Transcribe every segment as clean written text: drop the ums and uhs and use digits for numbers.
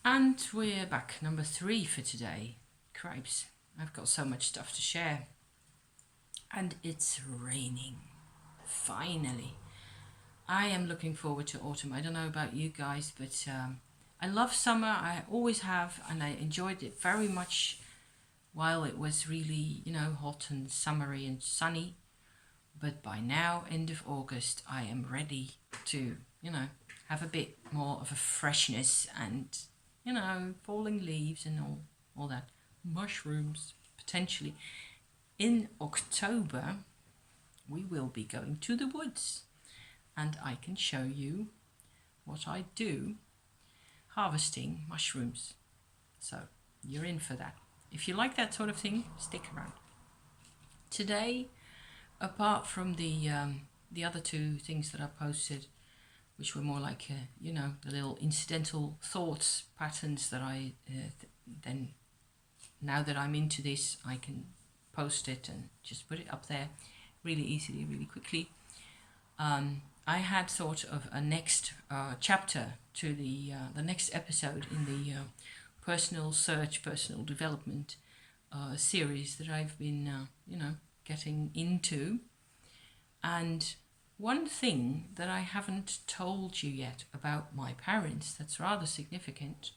And we're back, number 3 for today. Cripes, I've got so much stuff to share. And it's raining. Finally. I am looking forward to autumn. I don't know about you guys, but I love summer. I always have, and I enjoyed it very much while it was really, hot and summery and sunny. But by now, end of August, I am ready to, have a bit more of a freshness and, falling leaves and all that. Mushrooms, potentially. In October, we will be going to the woods. And I can show you what I do harvesting mushrooms. So you're in for that. If you like that sort of thing, stick around. Today, apart from the other 2 things that I posted, which were more like the little incidental thoughts patterns that I then, now that I'm into this, I can post it and just put it up there really easily, really quickly. I had thought of a next chapter to the next episode in the personal search, personal development series that I've been, getting into. And one thing that I haven't told you yet about my parents that's rather significant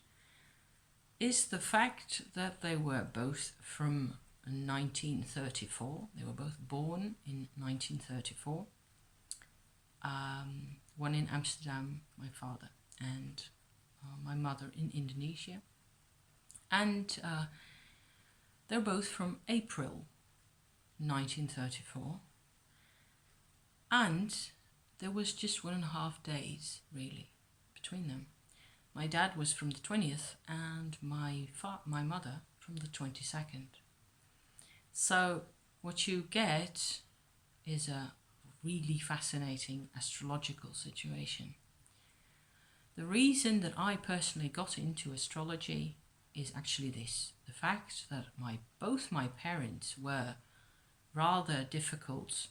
is the fact that they were both from 1934. They were both born in 1934. One in Amsterdam, my father, and my mother in Indonesia. And they're both from April 1934. And there was just 1.5 days, really, between them. My dad was from the 20th and my mother from the 22nd. So what you get is a really fascinating astrological situation. The reason that I personally got into astrology is actually this: the fact that both my parents were rather difficult,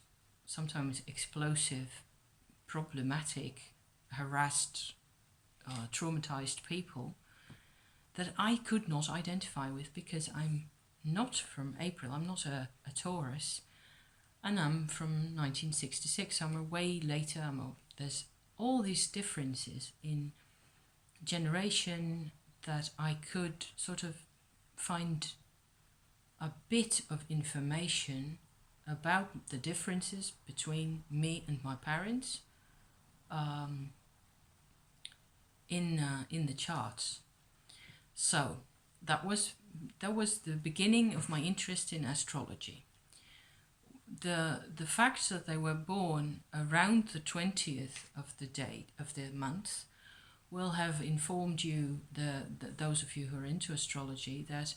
sometimes explosive, problematic, harassed, traumatized people that I could not identify with, because I'm not from April, I'm not a Taurus, and I'm from 1966, I'm a way later, there's all these differences in generation that I could sort of find a bit of information about the differences between me and my parents in the charts. So that was the beginning of my interest in astrology. The fact that they were born around the 20th of the date of the month will have informed you, those of you who are into astrology, that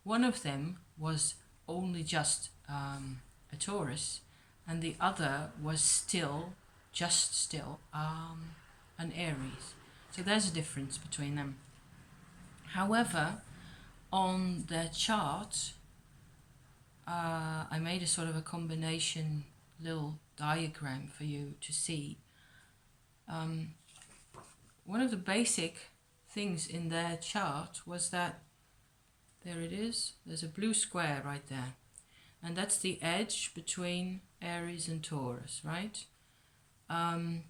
one of them was only just a Taurus, and the other was still an Aries. So there's a difference between them. However, on their chart, I made a sort of a combination little diagram for you to see. One of the basic things in their chart was that, there it is, there's a blue square right there. And that's the edge between Aries and Taurus, right? On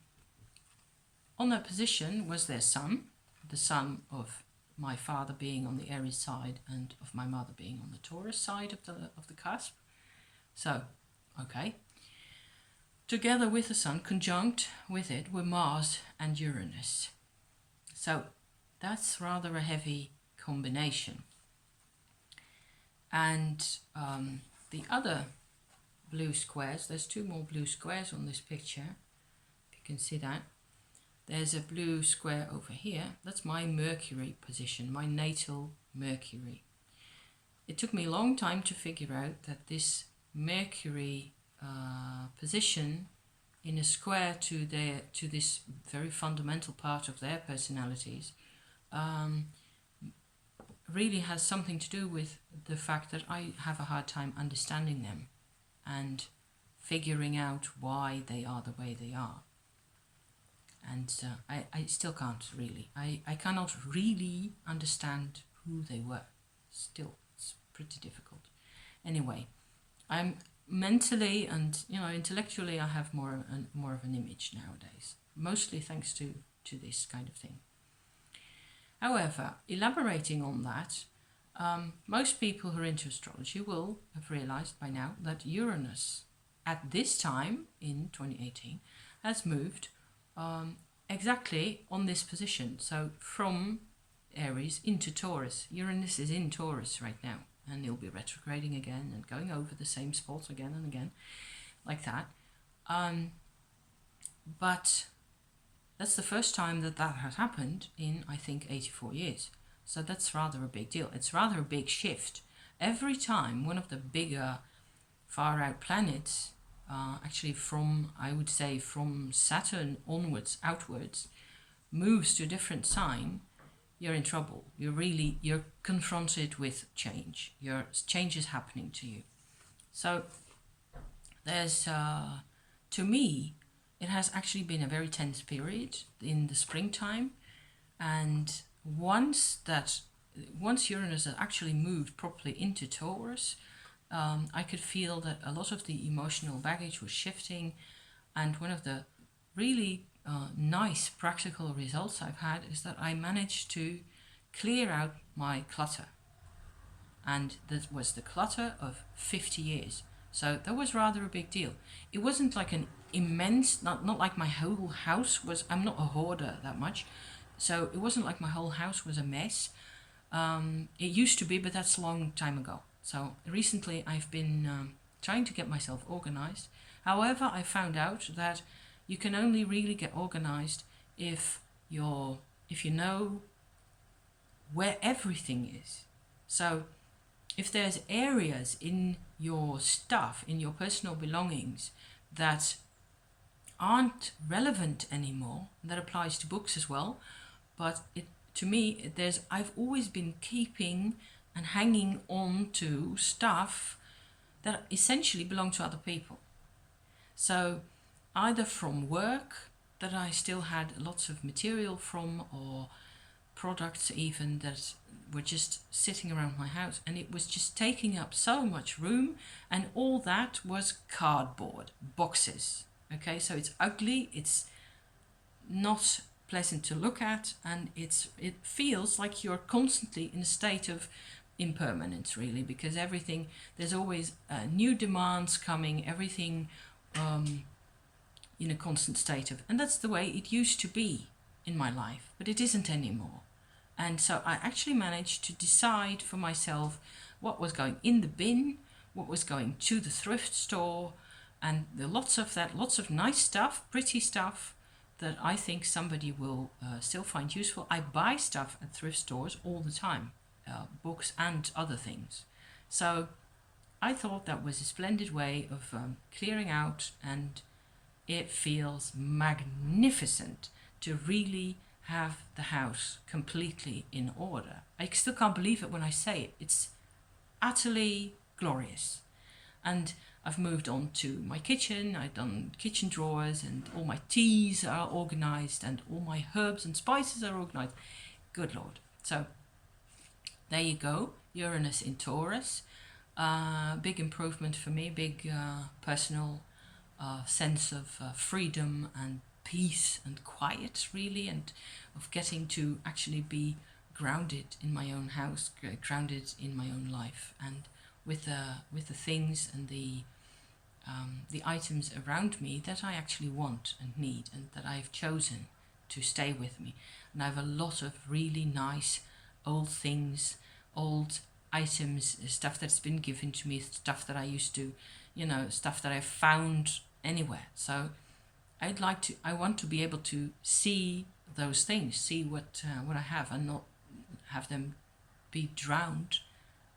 that position was their sun, the sun of my father being on the Aries side and of my mother being on the Taurus side of the cusp. So, okay. Together with the sun, conjunct with it, were Mars and Uranus. So that's rather a heavy combination. And the other blue squares, there's 2 more blue squares on this picture, if you can see that. There's a blue square over here. That's my Mercury position, my natal Mercury. It took me a long time to figure out that this Mercury position in a square to this very fundamental part of their personalities really has something to do with the fact that I have a hard time understanding them and figuring out why they are the way they are. And I still can't really. I cannot really understand who they were. Still, it's pretty difficult. Anyway, I'm mentally and intellectually I have more of an image nowadays, mostly thanks to this kind of thing. However, elaborating on that, most people who are into astrology will have realized by now that Uranus at this time in 2018 has moved exactly on this position. So from Aries into Taurus. Uranus is in Taurus right now, and he'll be retrograding again and going over the same spot again and again, like that. But that's the first time that has happened in, I think, 84 years. So that's rather a big deal. It's rather a big shift. Every time one of the bigger far out planets, actually from, I would say, from Saturn onwards, outwards, moves to a different sign, you're in trouble. You're confronted with change. Change is happening to you. So there's, to me, it has actually been a very tense period in the springtime. And once Uranus has actually moved properly into Taurus, I could feel that a lot of the emotional baggage was shifting. And one of the really nice practical results I've had is that I managed to clear out my clutter. And that was the clutter of 50 years. So that was rather a big deal. It wasn't like an immense, not like my whole house was, I'm not a hoarder that much. So it wasn't like my whole house was a mess. It used to be, but that's a long time ago. So recently I've been trying to get myself organized. However, I found out that you can only really get organized if you know where everything is. So if there's areas in your stuff, in your personal belongings, that aren't relevant anymore, that applies to books as well, but to me, I've always been keeping and hanging on to stuff that essentially belong to other people. So either from work that I still had lots of material from, or products even that were just sitting around my house, and it was just taking up so much room, and all that was cardboard boxes. Okay, so it's ugly, it's not pleasant to look at, and it feels like you're constantly in a state of impermanence, really, because there's always new demands coming, everything in a constant state of, and that's the way it used to be in my life, but it isn't anymore. And so I actually managed to decide for myself what was going in the bin, what was going to the thrift store, and lots of nice stuff, pretty stuff that I think somebody will still find useful. I buy stuff at thrift stores all the time, books and other things. So I thought that was a splendid way of clearing out, and it feels magnificent to really have the house completely in order. I still can't believe it when I say it. It's utterly glorious. And I've moved on to my kitchen. I've done kitchen drawers, and all my teas are organized, and all my herbs and spices are organized. Good Lord. So there you go. Uranus in Taurus. Big improvement for me, big personal sense of freedom and peace and quiet, really, and of getting to actually be grounded in my own house, grounded in my own life, and with the things and the items around me that I actually want and need, and that I've chosen to stay with me. And I have a lot of really nice old things, old items, stuff that's been given to me, stuff that I used to, stuff that I found anywhere. So I want to be able to see those things, see what I have, and not have them be drowned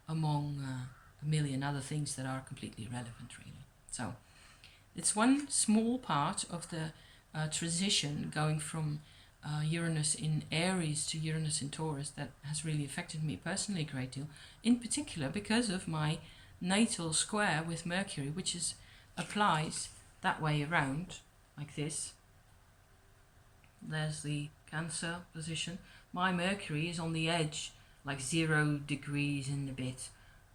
among a million other things that are completely irrelevant, really. So it's one small part of the transition going from Uranus in Aries to Uranus in Taurus that has really affected me personally a great deal, in particular because of my natal square with Mercury, applies that way around, like this. there's the Cancer position. My Mercury is on the edge, like 0 degrees and a bit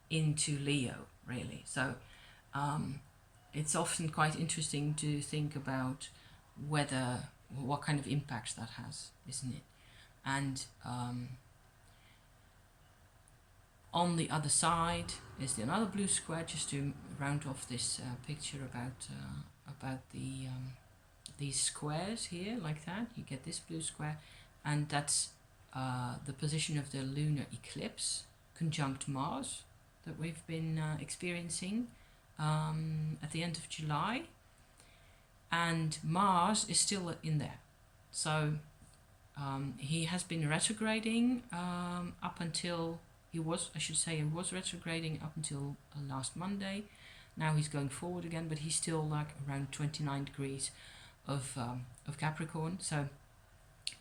into Leo, really. So it's often quite interesting to think about what kind of impact that has, isn't it? And on the other side is another blue square, just to round off this picture about the these squares here, like that. You get this blue square, and that's the position of the lunar eclipse conjunct Mars that we've been experiencing at the end of July. And Mars is still in there. So he has been retrograding up until he was retrograding up until last Monday. Now he's going forward again, but he's still like around 29 degrees of Capricorn. So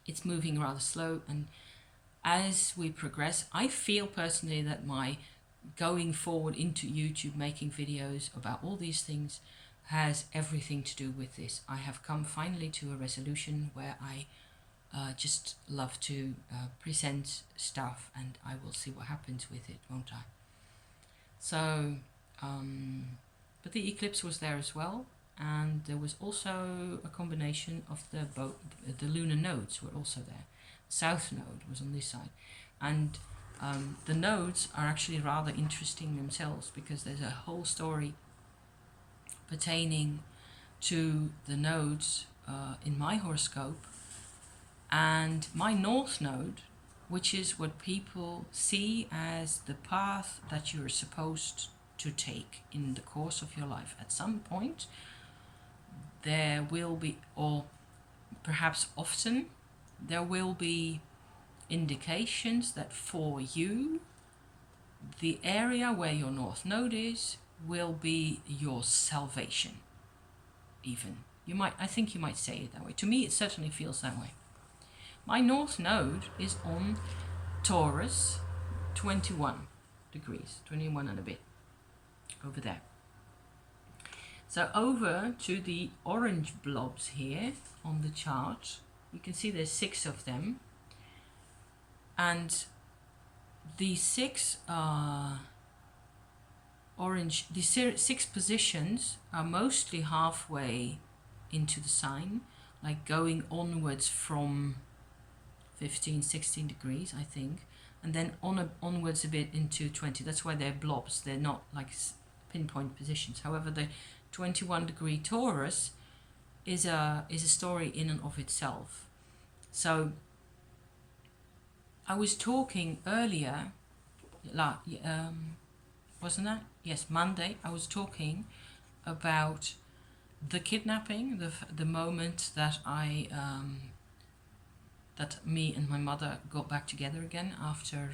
it's moving rather slow. And as we progress, I feel personally that my going forward into YouTube, making videos about all these things, has everything to do with this. I have come finally to a resolution where I just love to present stuff, and I will see what happens with it, won't I? So, but the eclipse was there as well, and there was also a combination of the lunar nodes were also there. South node was on this side, and the nodes are actually rather interesting themselves, because there's a whole story pertaining to the nodes in my horoscope. And my North Node, which is what people see as the path that you're supposed to take in the course of your life. At some point, there will be, or perhaps often, there will be indications that for you, the area where your North Node is will be your salvation, even. I think you might say it that way. To me, it certainly feels that way. My North Node is on Taurus, 21 degrees, 21 and a bit, over there. So over to the orange blobs here on the chart, you can see there's 6 of them. And the 6 6 positions are mostly halfway into the sign, like going onwards from 15, 16 degrees, I think, and then onwards a bit into 20. That's why they're blobs. They're not like pinpoint positions. However, the 21 degree Taurus is a story in and of itself. So I was talking earlier, wasn't that? Yes, Monday. I was talking about the kidnapping, the moment that that me and my mother got back together again after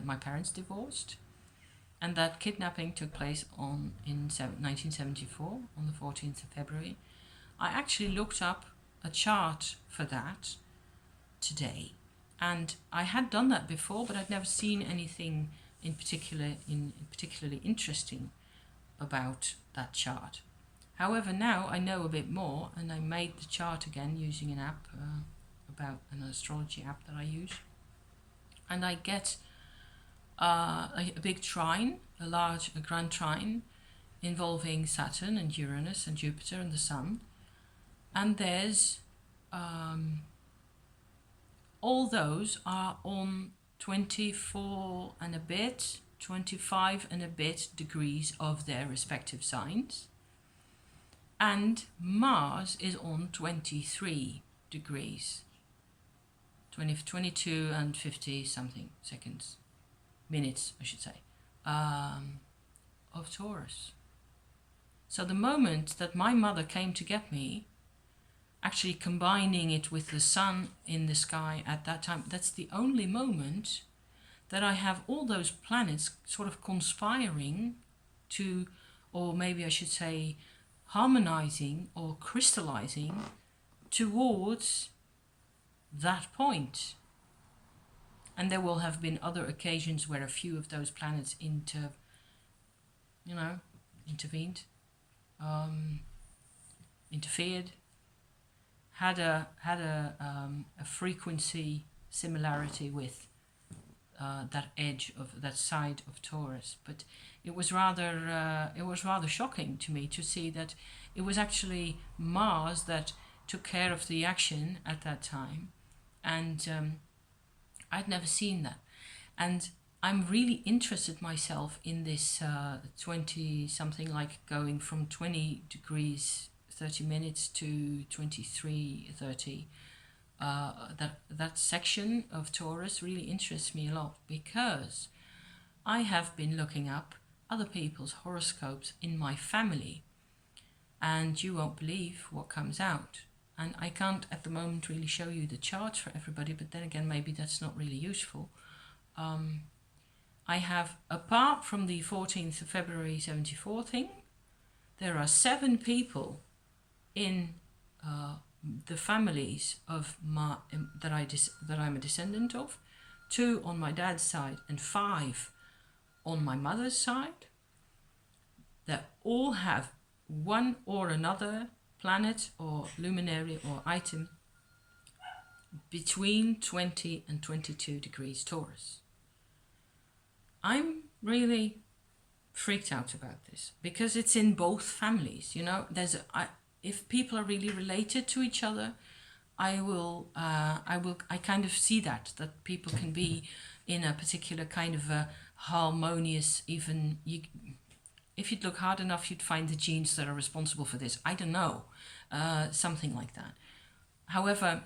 my parents divorced, and that kidnapping took place in 1974 on the 14th of February. I actually looked up a chart for that today, and I had done that before, but I'd never seen anything particularly interesting about that chart. However, now I know a bit more, and I made the chart again using an app, about an astrology app that I use, and I get a big trine, a grand trine involving Saturn and Uranus and Jupiter and the Sun, and there's all those are on 24 and a bit, 25 and a bit degrees of their respective signs, and Mars is on 23 degrees, 22 and 50 something minutes, I should say, of Taurus. So the moment that my mother came to get me, actually combining it with the sun in the sky at that time, that's the only moment that I have all those planets sort of conspiring to, or maybe I should say harmonizing or crystallizing towards that point. And there will have been other occasions where a few of those planets intervened, interfered. had a frequency similarity with that edge of that side of Taurus, but it was rather shocking to me to see that it was actually Mars that took care of the action at that time, and I'd never seen that, and I'm really interested myself in this 20 something, like going from 20 degrees 30 minutes to 23:30. That section of Taurus really interests me a lot, because I have been looking up other people's horoscopes in my family, and you won't believe what comes out. And I can't at the moment really show you the charts for everybody, but then again, maybe that's not really useful. I have, apart from the 14th of February 74 thing, there are 7 people in the families of that I'm a descendant of, 2 on my dad's side and 5 on my mother's side, that all have one or another planet or luminary or item between 20 and 22 degrees Taurus. I'm really freaked out about this, because it's in both families. You know, if people are really related to each other, I kind of see that people can be in a particular kind of a harmonious, even if you'd look hard enough, you'd find the genes that are responsible for this. I don't know, something like that. However,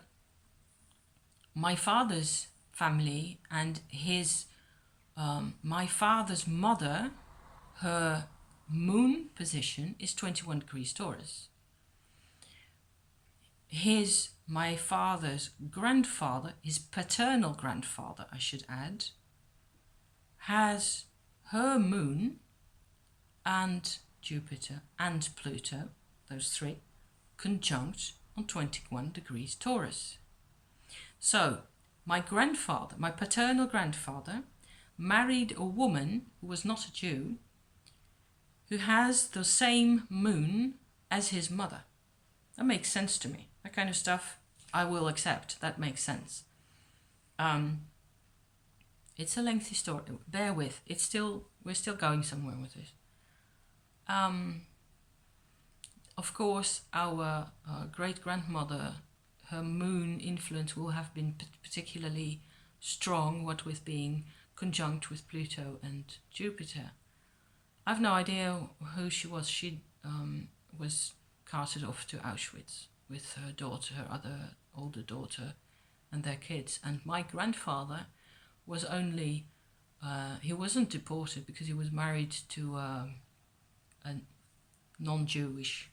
my father's family and my father's mother, her moon position is 21 degrees Taurus. My father's grandfather, his paternal grandfather, I should add, has her moon and Jupiter and Pluto, those 3, conjunct on 21 degrees Taurus. So my paternal grandfather, married a woman who was not a Jew, who has the same moon as his mother. That makes sense to me. That kind of stuff I will accept. That makes sense. It's a lengthy story. Bear with. We're still going somewhere with it. Of course, our great-grandmother, her moon influence will have been particularly strong, what with being conjunct with Pluto and Jupiter. I've no idea who she was. She was carted off to Auschwitz with her daughter, her other older daughter, and their kids. And my grandfather was he wasn't deported because he was married to a non-Jewish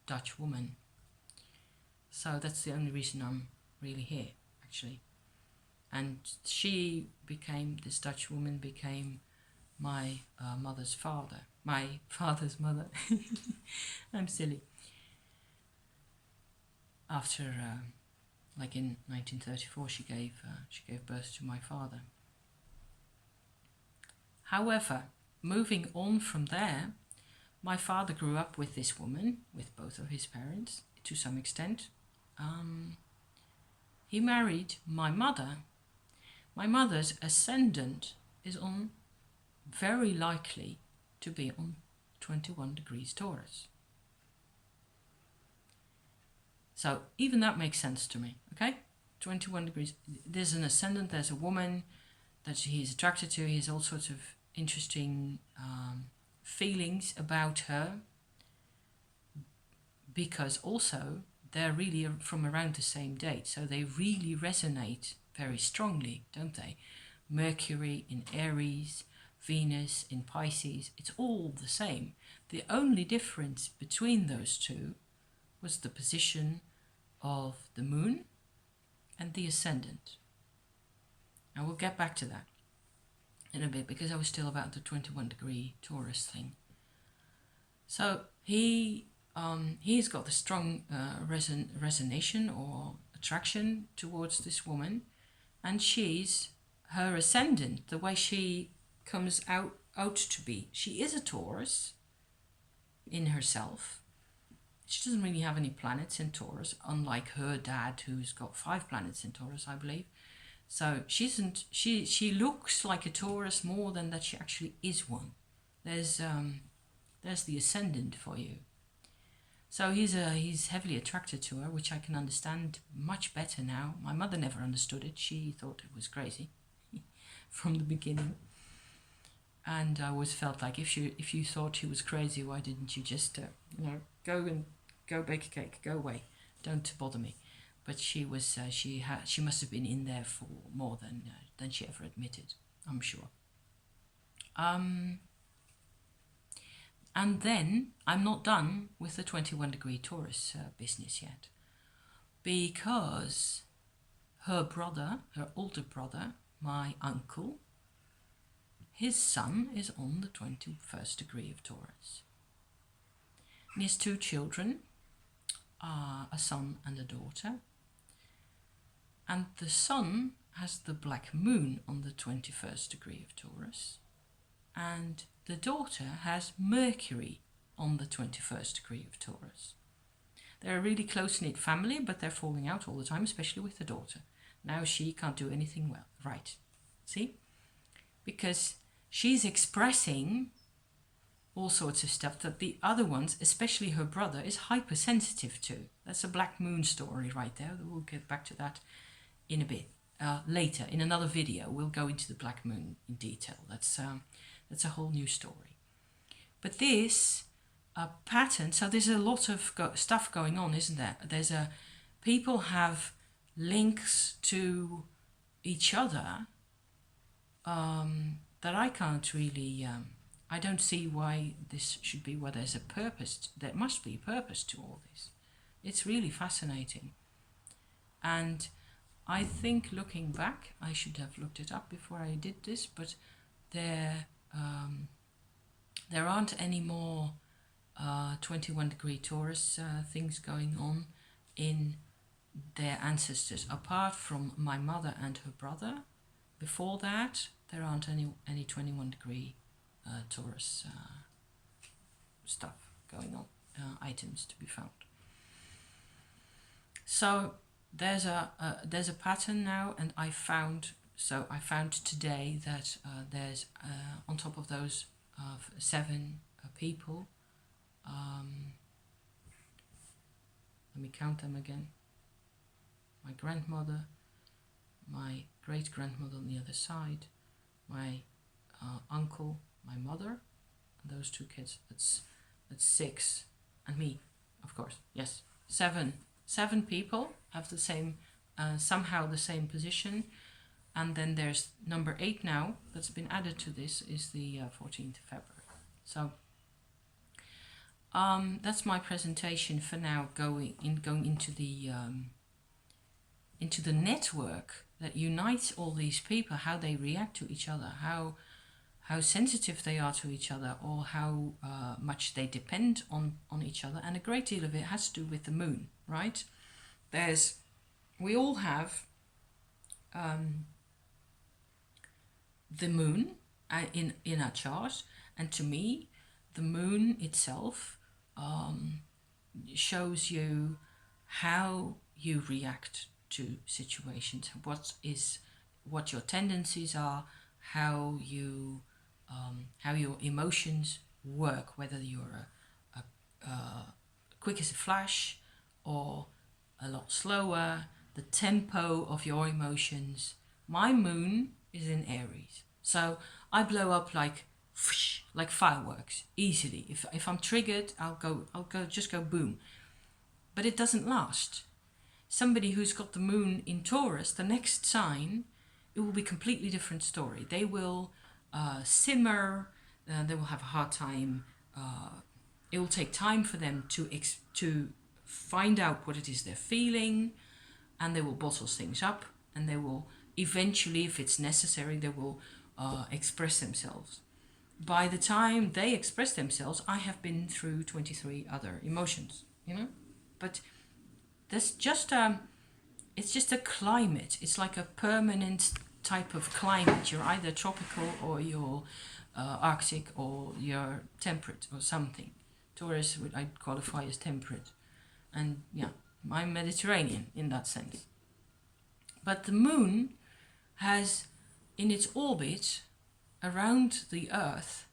Dutch woman. So that's the only reason I'm really here, actually. And this Dutch woman became my mother's father. My father's mother. I'm silly. After, like in 1934, she gave birth to my father. However, moving on from there, my father grew up with this woman, with both of his parents, to some extent. He married my mother. My mother's ascendant is very likely to be on 21 degrees Taurus. So even that makes sense to me, okay? 21 degrees. There's an ascendant, there's a woman that he's attracted to. He has all sorts of interesting feelings about her, because also they're really from around the same date, so they really resonate very strongly, don't they? Mercury in Aries, Venus in Pisces, it's all the same. The only difference between those two was the position of the moon and the ascendant. And we'll get back to that in a bit, because I was still about the 21 degree Taurus thing. So he's got the strong resonation or attraction towards this woman, and her ascendant, the way she comes out to be. She is a Taurus in herself. She doesn't really have any planets in Taurus, unlike her dad, who's got 5 planets in Taurus, I believe. So she isn't. She looks like a Taurus more than that she actually is one. There's the ascendant for you. So he's heavily attracted to her, which I can understand much better now. My mother never understood it. She thought it was crazy from the beginning. And I always felt like if you thought he was crazy, why didn't you just go bake a cake, go away, don't bother me. But she was she must have been in there for more than she ever admitted, I'm sure. And then I'm not done with the 21 degree Taurus business yet, because her older brother, my uncle, his son is on the 21st degree of Taurus. And he has 2 children, a son and a daughter. And the son has the black moon on the 21st degree of Taurus. And the daughter has Mercury on the 21st degree of Taurus. They're a really close-knit family, but they're falling out all the time, especially with the daughter. Now she can't do anything right. See? Because she's expressing all sorts of stuff that the other ones, especially her brother, is hypersensitive to. That's a black moon story right there. We'll get back to that in a bit. Later, in another video, we'll go into the black moon in detail. That's a whole new story. But this pattern, so there's a lot of stuff going on, isn't there? People have links to each other that I can't really, I don't see why this should be where there's a purpose. There must be a purpose to all this. It's really fascinating. And I think looking back, I should have looked it up before I did this, but there aren't any more 21 degree Taurus things going on in their ancestors, apart from my mother and her brother. Before that, there aren't any 21 degree Taurus stuff going on, items to be found. So there's a pattern now, and I found today that there's on top of those 7 people. Let me count them again. My grandmother, my great-grandmother on the other side, my uncle, my mother, and those 2 kids. That's 6, and me, of course. Yes, 7 people have the same, somehow the same position. And then there's number 8 now that's been added to this, is the 14th of February. So that's my presentation for now, going into the network that unites all these people, how they react to each other, how sensitive they are to each other, or how much they depend on each other. And a great deal of it has to do with the moon, right? We all have the moon in our chart, and to me, the moon itself shows you how you react to situations, what your tendencies are, how your emotions work, whether you're quick as a flash or a lot slower, the tempo of your emotions. My moon is in Aries, so I blow up like fireworks easily. If I'm triggered, I'll just go boom. But it doesn't last. Somebody who's got the moon in Taurus, the next sign, it will be a completely different story. They will simmer. They will have a hard time. It will take time for them to find out what it is they're feeling, and they will bottle things up, and they will eventually, if it's necessary, they will express themselves. By the time they express themselves, I have been through 23 other emotions, But there's just it's just a climate. It's like a permanent type of climate. You're either tropical or you're Arctic or you're temperate or something. Taurus I'd qualify as temperate. And yeah, I'm Mediterranean in that sense. But the moon has, in its orbit around the Earth,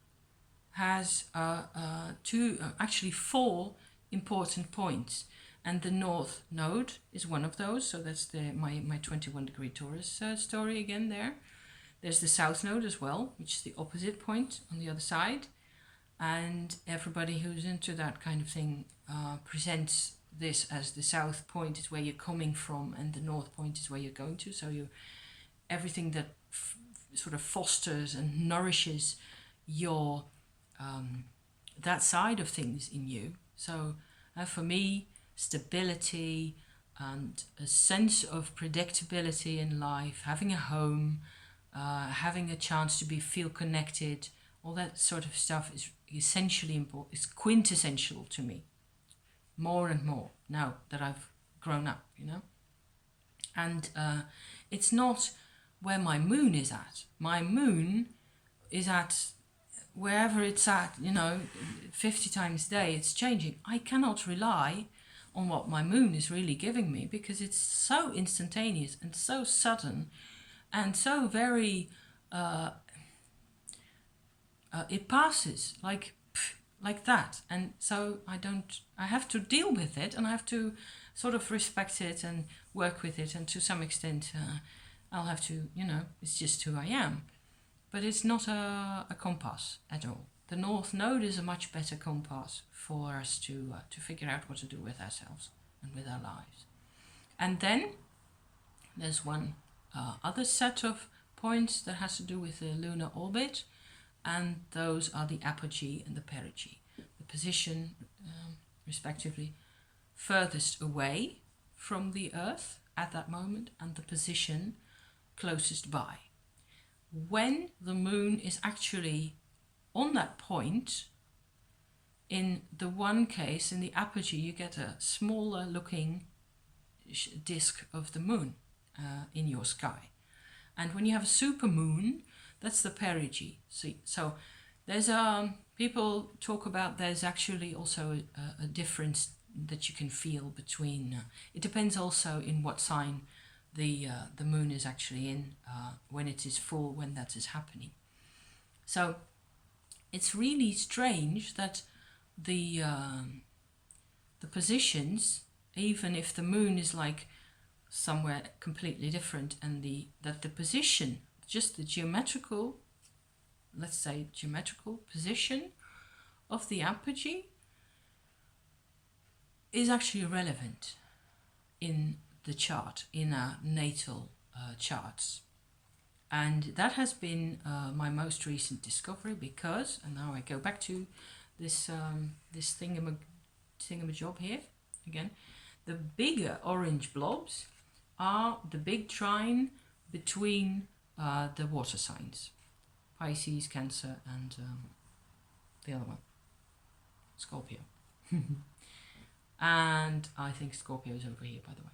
has actually four important points. And the north node is one of those. So that's my 21 degree Taurus story again there. There's the south node as well, which is the opposite point on the other side. And everybody who's into that kind of thing presents this as the south point is where you're coming from and the north point is where you're going to. So everything that sort of fosters and nourishes your that side of things in you. So for me, stability and a sense of predictability in life, having a home, having a chance to feel connected, all that sort of stuff is essentially important. It's quintessential to me, more and more now that I've grown up, you know. And it's not where my moon is at. My moon is at wherever it's at, you know, 50 times a day, it's changing. I cannot rely on what my moon is really giving me because it's so instantaneous and so sudden and so very, it passes like that. And so I have to deal with it and I have to sort of respect it and work with it. And to some extent, I'll have to, you know, it's just who I am. But it's not a compass at all. The North Node is a much better compass for us to figure out what to do with ourselves and with our lives. And then there's one other set of points that has to do with the lunar orbit, and those are the apogee and the perigee, the position, respectively, furthest away from the Earth at that moment and the position closest by. When the moon is actually on that point, in the one case, in the apogee, you get a smaller looking disk of the moon in your sky. And when you have a supermoon, that's the perigee. See, so there's people talk about there's actually also a difference that you can feel between. It depends also in what sign the moon is actually in when it is full, when that is happening. So it's really strange that the positions, even if the moon is like somewhere completely different, and that the position, just the geometrical, let's say geometrical position of the apogee is actually relevant in the chart, in our natal charts. And that has been my most recent discovery because, and now I go back to this thingamajob here again, the bigger orange blobs are the big trine between the water signs, Pisces, Cancer, and the other one, Scorpio. And I think Scorpio is over here, by the way.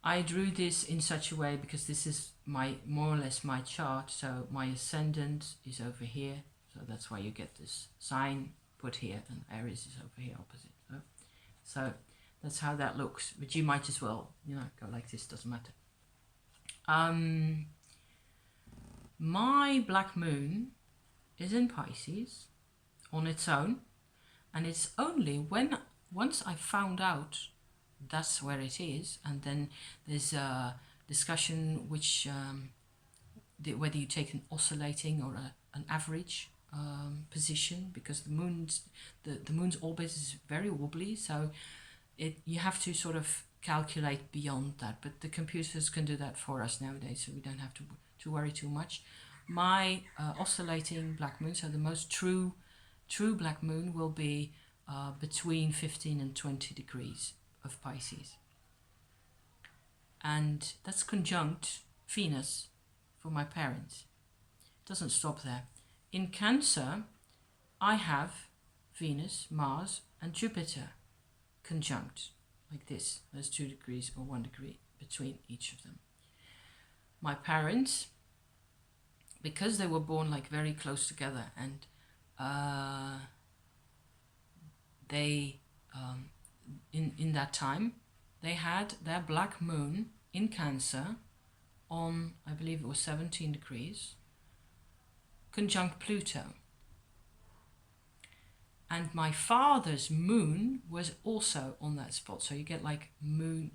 I drew this in such a way because this is more or less my chart. So my ascendant is over here. So that's why you get this sign put here, and Aries is over here opposite. So that's how that looks. But you might as well, you know, go like this, doesn't matter. My black moon is in Pisces on its own. And it's only once I found out that's where it is, and then there's a discussion which whether you take an oscillating or an average position, because the moon's orbit is very wobbly, so you have to sort of calculate beyond that, but the computers can do that for us nowadays, so we don't have to worry too much. My oscillating black moon, so the most true black moon, will be between 15 and 20 degrees of Pisces, and that's conjunct Venus for my parents. It doesn't stop there. In Cancer, I have Venus, Mars, and Jupiter conjunct like this. There's 2 degrees or 1 degree between each of them. My parents, because they were born like very close together, and in that time, they had their black moon in Cancer on, I believe it was 17 degrees, conjunct Pluto. And my father's moon was also on that spot. So you get like moon,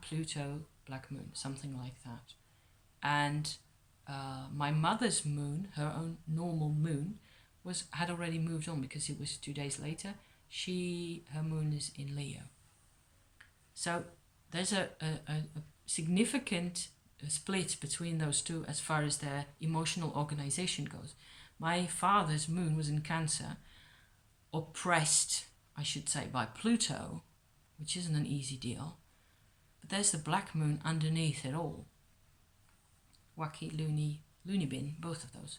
Pluto, black moon, something like that. And my mother's moon, her own normal moon, had already moved on because it was 2 days later. Her moon is in Leo. So there's a significant split between those two as far as their emotional organization goes. My father's moon was in Cancer, oppressed, I should say, by Pluto, which isn't an easy deal. But there's the black moon underneath it all. Wacky, loony bin, both of those.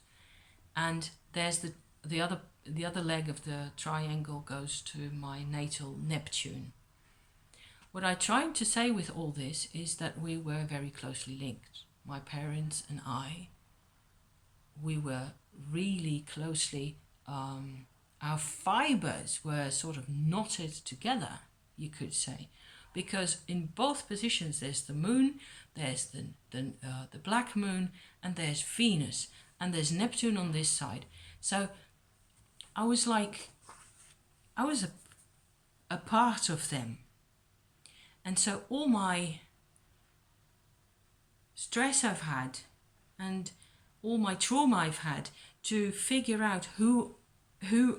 And there's the other leg of the triangle goes to my natal Neptune. What I'm trying to say with all this is that we were very closely linked. My parents and I, we were really closely, our fibers were sort of knotted together, you could say. Because in both positions there's the moon, there's the black moon, and there's Venus, and there's Neptune on this side. So I was a part of them. And so all my stress I've had and all my trauma I've had to figure out who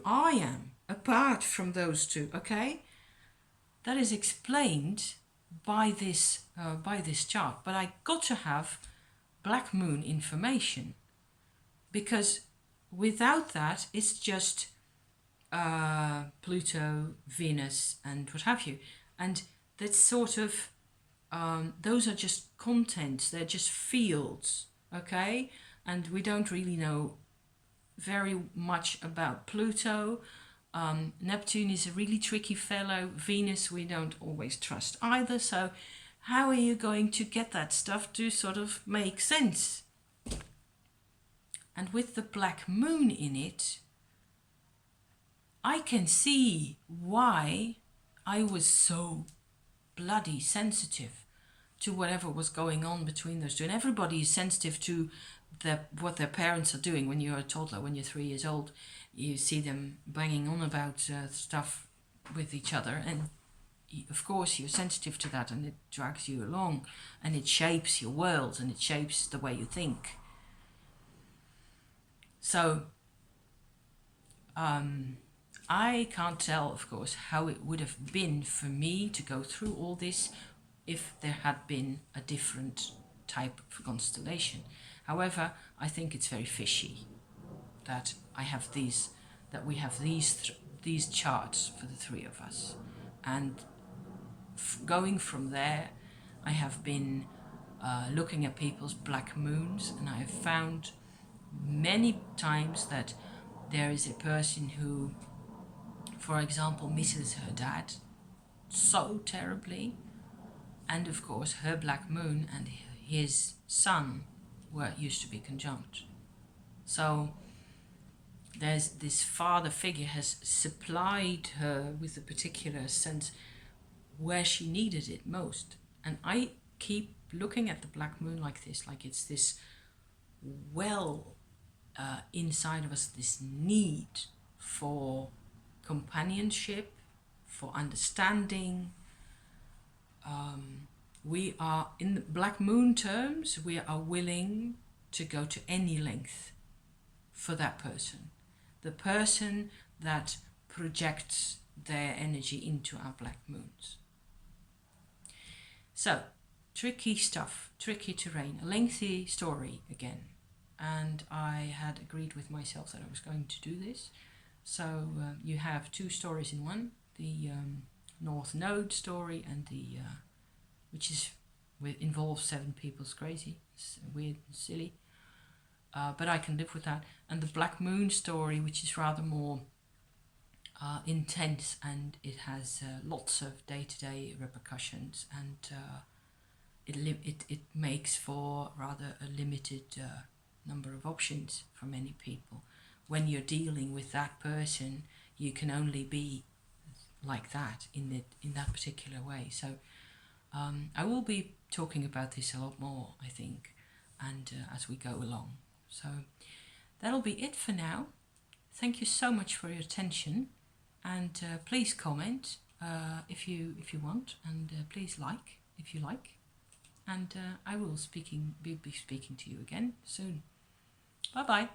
I am apart from those two, okay? That is explained by this chart. But I got to have black moon information, because without that it's just Pluto, Venus, and what have you. And that's sort of, those are just contents, they're just fields, okay? And we don't really know very much about Pluto. Neptune is a really tricky fellow. Venus we don't always trust either. So how are you going to get that stuff to sort of make sense? And with the black moon in it, I can see why I was so bloody sensitive to whatever was going on between those two. And everybody is sensitive to what their parents are doing. When you're a toddler, when you're 3 years old, you see them banging on about stuff with each other, and of course you're sensitive to that, and it drags you along, and it shapes your world, and it shapes the way you think. So I can't tell, of course, how it would have been for me to go through all this if there had been a different type of constellation. However, I think it's very fishy that we have these charts for the three of us, and going from there, I have been looking at people's black moons, and I have found many times that there is a person who, for example, misses her dad so terribly, and of course her black moon and his sun used to be conjunct. So there's this father figure has supplied her with a particular sense where she needed it most. And I keep looking at the black moon like this, like it's this inside of us, this need for companionship, for understanding. We are, in the black moon terms, we are willing to go to any length for that person. The person that projects their energy into our black moons. So, tricky stuff, tricky terrain, a lengthy story again. And I had agreed with myself that I was going to do this. So you have two stories in one, the North Node story and the which involves 7 people. It's crazy, it's weird and silly, but I can live with that. And the Black Moon story, which is rather more intense, and it has lots of day-to-day repercussions, and it makes for rather a limited number of options for many people. When you're dealing with that person, you can only be like that in that particular way. So I will be talking about this a lot more, I think, and as we go along. So that'll be it for now. Thank you so much for your attention, and please comment if you want, and please like if you like, and I will be speaking to you again soon. Bye bye.